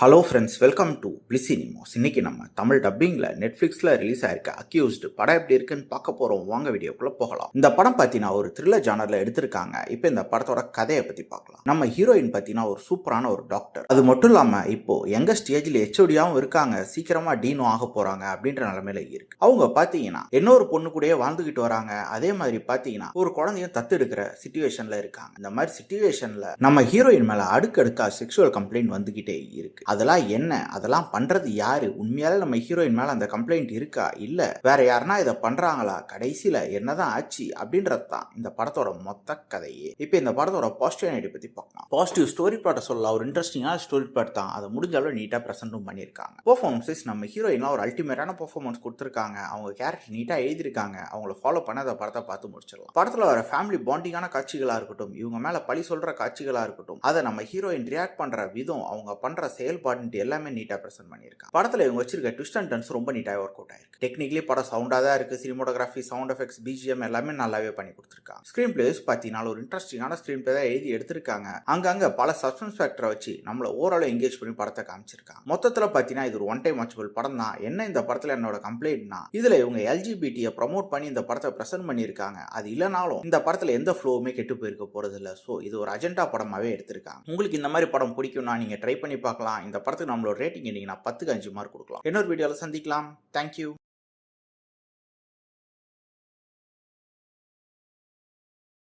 Hello friends, welcome to bliss cinemas. இன்னைக்கு நம்ம தமிழ் டப்பிங்கில் நெட்ஃப்ளிக்ஸில் ரிலீஸ் ஆயிருக்க அக்யூஸ்டு படம் எப்படி இருக்குன்னு பார்க்க போகிறோம். வாங்க வீடியோக்குள்ளே போகலாம். இந்த படம் பார்த்தீங்கன்னா ஒரு த்ரில்லர் ஜானரில் எடுத்திருக்காங்க. இப்போ இந்த படத்தோட கதையை பற்றி பார்க்கலாம். நம்ம ஹீரோயின் பார்த்தீங்கன்னா ஒரு சூப்பரான ஒரு டாக்டர். அது மட்டும் இல்லாமல் இப்போ எங்க ஸ்டேஜில் ஹெச்ஓடியாகவும் இருக்காங்க. சீக்கிரமாக டீனும் ஆக போகிறாங்க அப்படின்ற நிலைமையில இருக்கு. அவங்க பார்த்தீங்கன்னா இன்னொரு பொண்ணு கூடயே வாழ்ந்துகிட்டு வராங்க. அதே மாதிரி பார்த்தீங்கன்னா ஒரு குழந்தையும் தத்து எடுக்கிற சிச்சுவேஷனில் இருக்காங்க. இந்த மாதிரி சிச்சுவேஷனில் நம்ம ஹீரோயின் மேலே அடுக்கடுக்கா செக்ஷுவல் கம்ப்ளைண்ட் வந்துகிட்டே இருக்கு. அதெல்லாம் என்ன, அதெல்லாம் பண்றது யாரு, உண்மையால நம்ம ஹீரோயின் மேல அந்த கம்ப்ளைண்ட் இருக்கா, இல்ல வேற யாருன்னா இதை பண்றாங்களா, கடைசியில என்னதான் ஆச்சு அப்படின்றது தான் இந்த படத்தோட மொத்த கதையே. இப்போ இந்த படத்தோட பாசிட்டிவ் ஐடி பத்தி பார்க்கலாம். பாசிட்டிவ் ஸ்டோரி பிளாட்டை சொல்லலாம். ஒரு இன்ட்ரெஸ்டிங்கான ஸ்டோரி பிளாட் தான். அதை முடிஞ்ச அளவு நீட்டா பிரசன்டும் பண்ணியிருக்காங்க. பெர்ஃபார்மன்ஸஸ் நம்ம ஹீரோயின்லாம் ஒரு அல்டிமேட்டான பெர்ஃபார்மன்ஸ் கொடுத்துருக்காங்க. அவங்க கேரக்டர் நீட்டா எழுதியிருக்காங்க. அவங்கள ஃபாலோ பண்ண அந்த படத்தை பார்த்து முடிச்சிடலாம். படத்துல வர ஃபேமிலி பாண்டிங்கான காட்சிகளா இருக்கட்டும், இவங்க மேல பழி சொல்ற காட்சிகளா இருக்கட்டும், அதை நம்ம ஹீரோயின் ரியாக்ட் பண்ற விதம், அவங்க பண்ற செயல்பாடு எல்லாமே நீட்டா பிரசன்ட் பண்ணியிருக்காங்க. படத்துல இவங்க வச்சிருக்க ட்விஸ்ட் அண்ட் டர்ன்ஸ் ரொம்ப நீட்டா ஒர்க் அவுட் ஆயிருக்கு. டெக்னிக்கலி படம் சவுண்டா தான் இருக்கு. சினிமோட்டோகிராஃபி, சவுண்ட் எஃபெக்ட்ஸ், பிஜிஎம் எல்லாமே நல்லாவே பண்ணி கொடுத்துருக்காங்க. ஸ்கிரீன் பிளேஸ் பார்த்தீங்கன்னா ஒரு இன்ட்ரெஸ்டிங்கான ஸ்கிரீன் பிளே தான் எழுதி எடுத்திருக்காங்க. அங்கங்க பல சஸ்பென்ஸ் ஃபேக்டரை வச்சு நம்மள ஓரளவு என்கேஜ் பண்ணி படத்தை காமிச்சிருக்காங்க. மொத்தத்துல பார்த்தீங்கன்னா இது ஒரு ஒன் டைம் வாட்சபிள் படம் தான். என்ன இந்த படத்துல என்னோட கம்ப்ளைண்ட்னா, இதுல இவங்க எல்ஜிபிடியை ப்ரமோட் பண்ணி இந்த படத்தை பிரசன்ட் பண்ணியிருக்காங்க. அது இல்லனாலும் இந்த படத்துல எந்த ஃப்ளோவுமே கெட்டு போயிருக்க போறது இல்லை. ஸோ இது ஒரு அஜெண்டா படமாவே எடுத்திருக்காங்க. உங்களுக்கு இந்த மாதிரி படம் பிடிக்கும்னா நீங்க ட்ரை பண்ணி பார்க்கலாம். இந்த படத்துக்கு நம்மளோட ரேட்டிங் என்னீங்கன்னா 10க்கு 5 மார்க் கொடுக்கலாம். இன்னொரு வீடியோவில் சந்திக்கலாம். தேங்க்யூ.